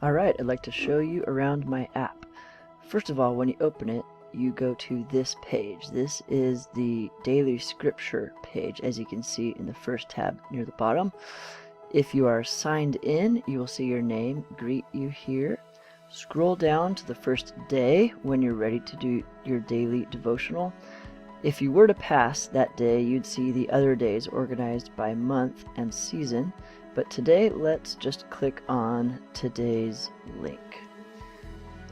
Alright, I'd like to show you around my app. First of all, when you open it, you go to this page. This is the daily scripture page, as you can see in the first tab near the bottom. If you are signed in, you will see your name greet you here. Scroll down to the first day when you're ready to do your daily devotional. If you were to pass that day, you'd see the other days organized by month and season. But today, let's just click on today's link.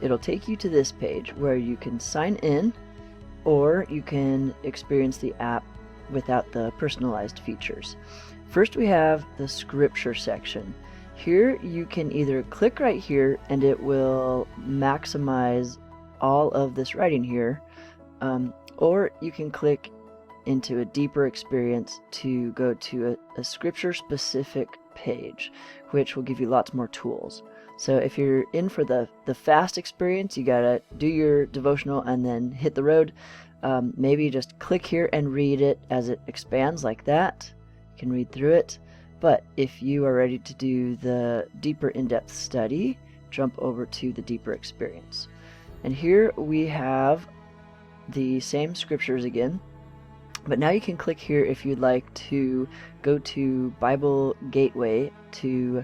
It'll take you to this page where you can sign in, or you can experience the app without the personalized features. First, we have the scripture section. Here you can either click right here and it will maximize all of this writing here, or you can click into a deeper experience to go to a scripture specific page, which will give you lots more tools. So if you're in for the fast experience, you gotta do your devotional and then hit the road. Maybe just click here and read it as it expands like that. You can read through it. But if you are ready to do the deeper in-depth study, jump over to the deeper experience. And here we have the same scriptures again, but now you can click here if you'd like to go to Bible Gateway to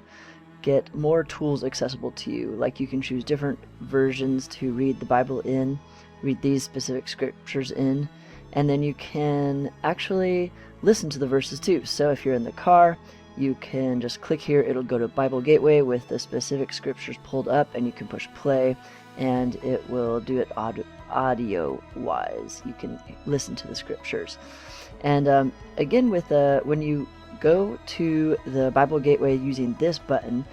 get more tools accessible to you. Like you can choose different versions to read the Bible in, read these specific scriptures in, and then you can actually listen to the verses too. So if you're in the car, you can just click here, it'll go to Bible Gateway with the specific scriptures pulled up, and you can push play and it will do it audio wise. You can listen to the scriptures. And again, with when you go to the Bible Gateway using this button,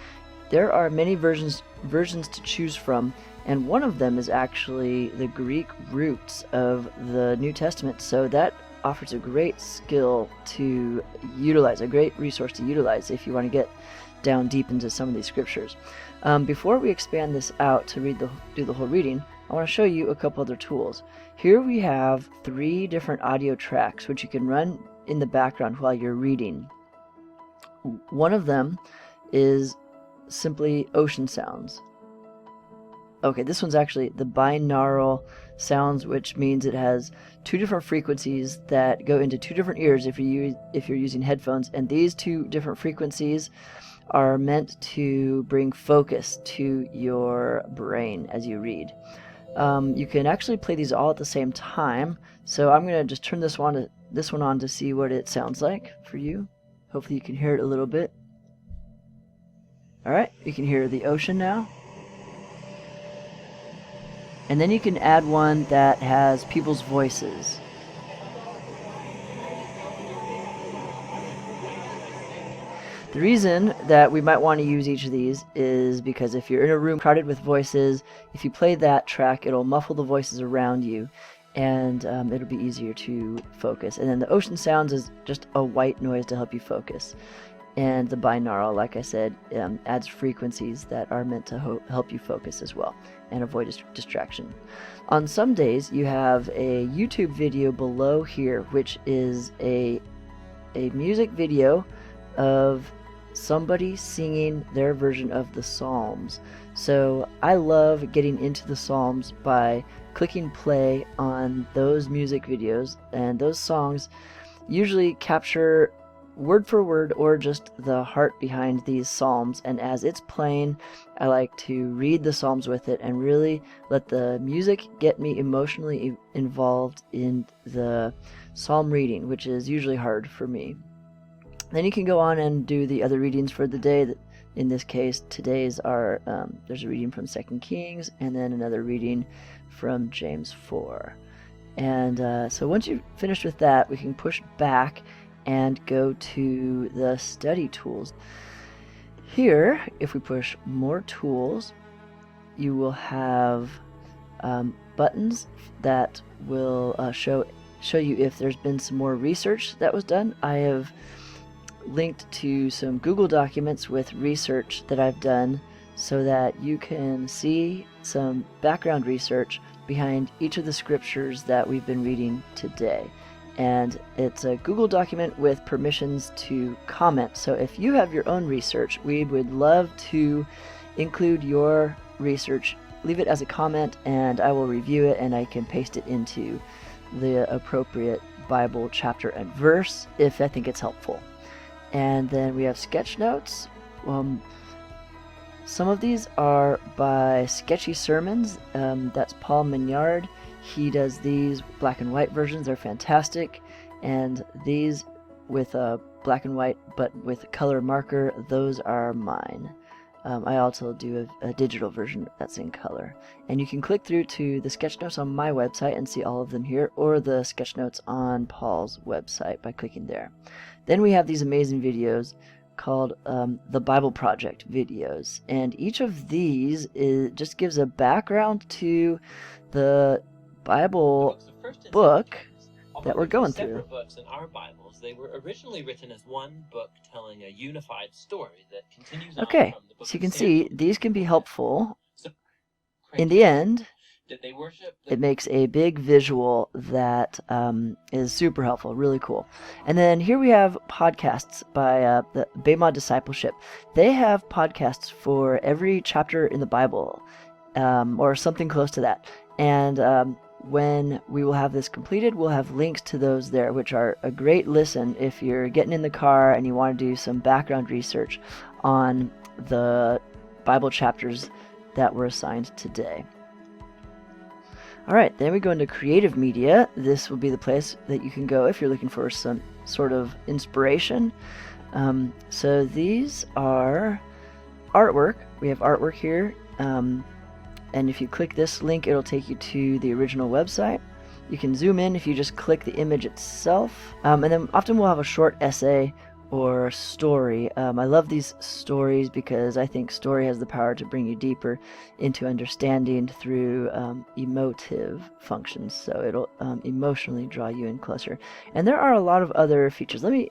there are many versions to choose from, and one of them is actually the Greek roots of the New Testament. So that offers a great skill to utilize, a great resource to utilize if you want to get down deep into some of these scriptures. Before we expand this out to do the whole reading, I want to show you a couple other tools. Here we have 3 different audio tracks which you can run in the background while you're reading. One of them is simply ocean sounds. Okay, this one's actually the binaural sounds, which means it has 2 different frequencies that go into 2 different ears if you're using headphones, and these 2 different frequencies are meant to bring focus to your brain as you read. You can actually play these all at the same time, so I'm going to just turn this one on to see what it sounds like for you. Hopefully you can hear it a little bit. Alright, you can hear the ocean now. And then you can add one that has people's voices. The reason that we might want to use each of these is because if you're in a room crowded with voices, if you play that track, it'll muffle the voices around you, and it'll be easier to focus. And then the ocean sounds is just a white noise to help you focus. And the binaural, like I said, adds frequencies that are meant to help you focus as well and avoid distraction. On some days, you have a YouTube video below here, which is a music video of somebody singing their version of the Psalms. So I love getting into the Psalms by clicking play on those music videos, and those songs usually capture word for word or just the heart behind these psalms, and as it's playing, I like to read the psalms with it and really let the music get me emotionally involved in the psalm reading, which is usually hard for me. Then you can go on and do the other readings for the day. In this case, today's are there's a reading from 2 Kings and then another reading from James 4. And so once you've finished with that, we can push back and go to the study tools. Here, if we push more tools, you will have buttons that will show you if there's been some more research that was done. I have linked to some Google documents with research that I've done so that you can see some background research behind each of the scriptures that we've been reading today. And it's a Google document with permissions to comment. So if you have your own research, we would love to include your research. Leave it as a comment and I will review it, and I can paste it into the appropriate Bible chapter and verse if I think it's helpful. And then we have sketch notes. Some of these are by Sketchy Sermons. That's Paul Mignard. He does these black and white versions. They're fantastic. And these with black and white but with color marker, those are mine. I also do a digital version that's in color. And you can click through to the sketch notes on my website and see all of them here, or the sketch notes on Paul's website by clicking there. Then we have these amazing videos called the Bible Project videos. And each of these just gives a background to the Bible book that we're going through. Separate books in our Bibles, they were originally written as one book telling a unified story that continues on from the book so you of can Samuel. see these can be helpful. So, In the end, did they worship it makes a big visual that is super helpful, really cool. And then here we have podcasts by the Baymond Discipleship. They have podcasts for every chapter in the Bible, or something close to that. And when we will have this completed, we'll have links to those there, which are a great listen if you're getting in the car and you want to do some background research on the Bible chapters that were assigned today. All right, then we go into creative media. This will be the place that you can go if you're looking for some sort of inspiration. So these are artwork. We have artwork here. And if you click this link, it'll take you to the original website. You can zoom in if you just click the image itself. And then often we'll have a short essay or story. I love these stories because I think story has the power to bring you deeper into understanding through emotive functions. So it'll emotionally draw you in closer. And there are a lot of other features. Let me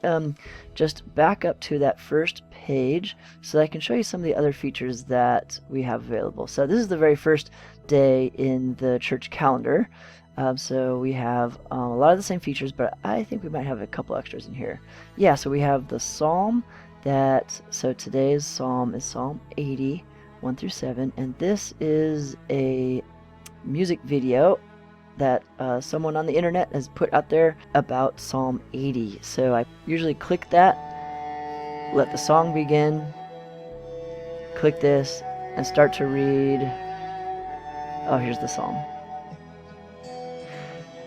just back up to that first page so that I can show you some of the other features that we have available. So this is the very first day in the church calendar. So we have a lot of the same features, but I think we might have a couple extras in here. Yeah, so we have the psalm so today's psalm is Psalm 80, 1 through 7, and this is a music video that someone on the internet has put out there about Psalm 80. So I usually click that, let the song begin, click this, and start to read. Oh, here's the psalm.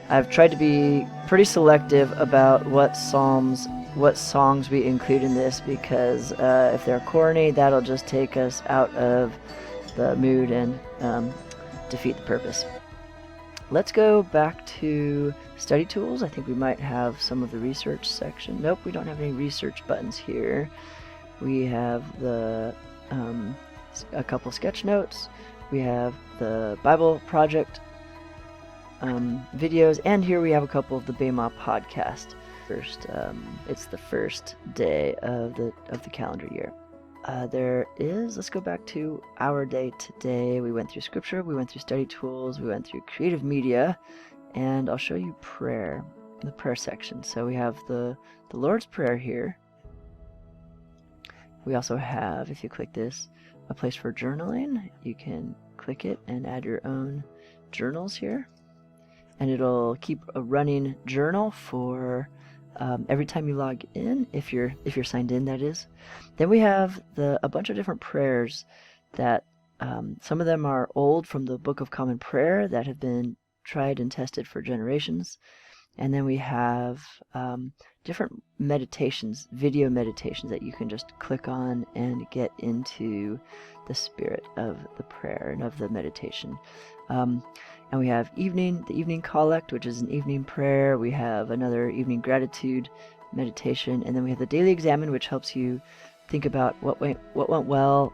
I've tried to be pretty selective about what songs we include in this, because if they're corny, that'll just take us out of the mood and defeat the purpose. Let's go back to study tools. I think we might have some of the research section. Nope, we don't have any research buttons here. We have a couple sketch notes. We have the Bible Project videos, and here we have a couple of the Baymond podcast. First, it's the first day of the calendar year. Let's go back to our day today. We went through scripture, we went through study tools, we went through creative media, and I'll show you prayer, the prayer section. So we have the Lord's Prayer here. We also have, if you click this, a place for journaling. You can click it and add your own journals here. And it'll keep a running journal for every time you log in, if you're signed in, that is. Then we have a bunch of different prayers that some of them are old from the Book of Common Prayer that have been tried and tested for generations. And then we have different meditations, video meditations that you can just click on and get into the spirit of the prayer and of the meditation. And we have the evening collect, which is an evening prayer. We have another evening gratitude meditation, and then we have the daily examine, which helps you think about what went well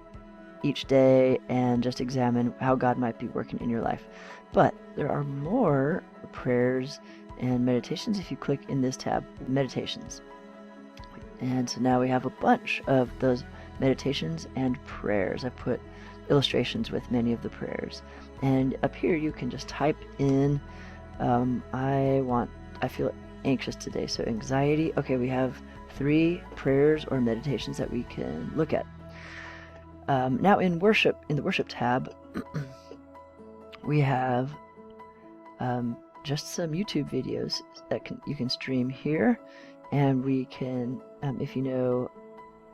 each day and just examine how God might be working in your life. But there are more prayers and meditations if you click in this tab, meditations. And so now we have a bunch of those meditations and prayers. I put illustrations with many of the prayers. And up here you can just type in, I feel anxious today, so anxiety. Okay, we have 3 prayers or meditations that we can look at. Now in worship, in the worship tab, we have just some YouTube videos that you can stream here, and we can, if you know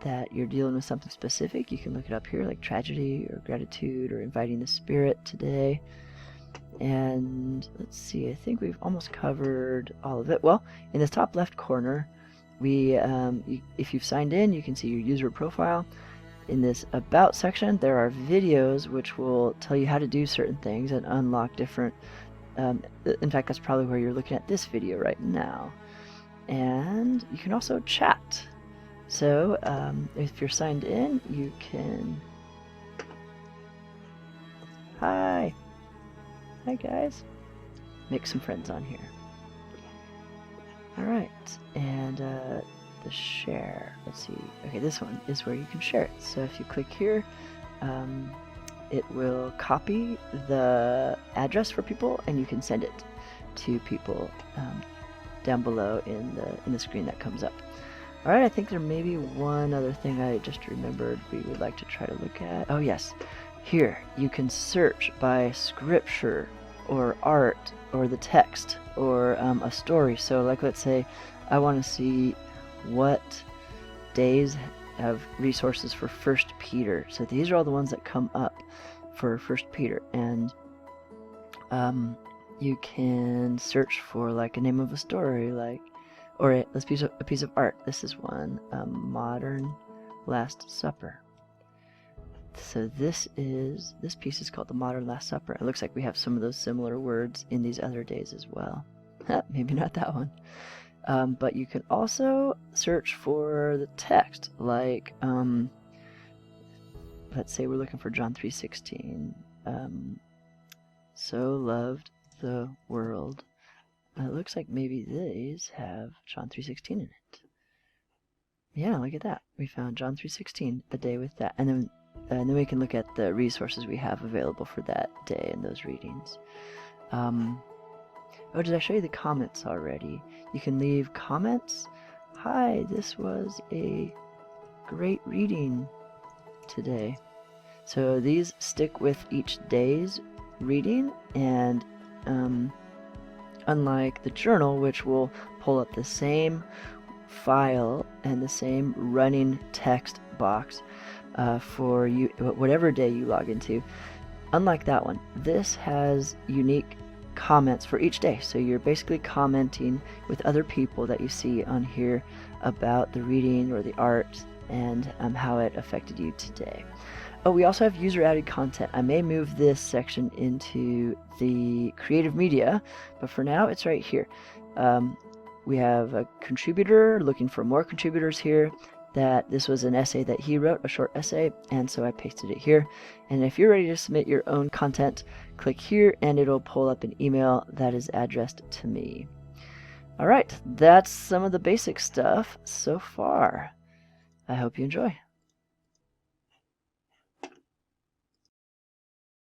that you're dealing with something specific, you can look it up here, like tragedy or gratitude or inviting the Spirit today. And let's see, I think we've almost covered all of it. Well, in this top left corner, we if you've signed in, you can see your user profile. In this About section, there are videos which will tell you how to do certain things and unlock different, in fact, that's probably where you're looking at this video right now. And you can also chat. So if you're signed in, you can... Hi guys. Make some friends on here. Alright, and the share, let's see, okay, this one is where you can share it. So if you click here, it will copy the address for people, and you can send it to people down below in the screen that comes up. Alright, I think there may be one other thing I just remembered we would like to try to look at. Oh yes, here you can search by scripture or art or the text or a story. So like, let's say I want to see what days have resources for 1 Peter. So these are all the ones that come up for 1 Peter, and you can search for like a name of a story, like, or a piece of art. This is one, Modern Last Supper. So this piece is called the Modern Last Supper. It looks like we have some of those similar words in these other days as well. Maybe not that one. But you can also search for the text, like, let's say we're looking for John 3:16. So loved the world. It looks like maybe these have John 3:16 in it. Yeah, look at that. We found John 3:16, a day with that. And then we can look at the resources we have available for that day and those readings. Oh, did I show you the comments already? You can leave comments. Hi, this was a great reading today. So these stick with each day's reading, and unlike the journal, which will pull up the same file and the same running text box for you, whatever day you log into, unlike that one, this has unique comments for each day. So you're basically commenting with other people that you see on here about the reading or the art and how it affected you today. Oh, we also have user-added content. I may move this section into the creative media, but for now it's right here. We have a contributor looking for more contributors here. That this was an essay that he wrote, a short essay, and so I pasted it here. And if you're ready to submit your own content, click here and it'll pull up an email that is addressed to me. Alright, that's some of the basic stuff so far. I hope you enjoy.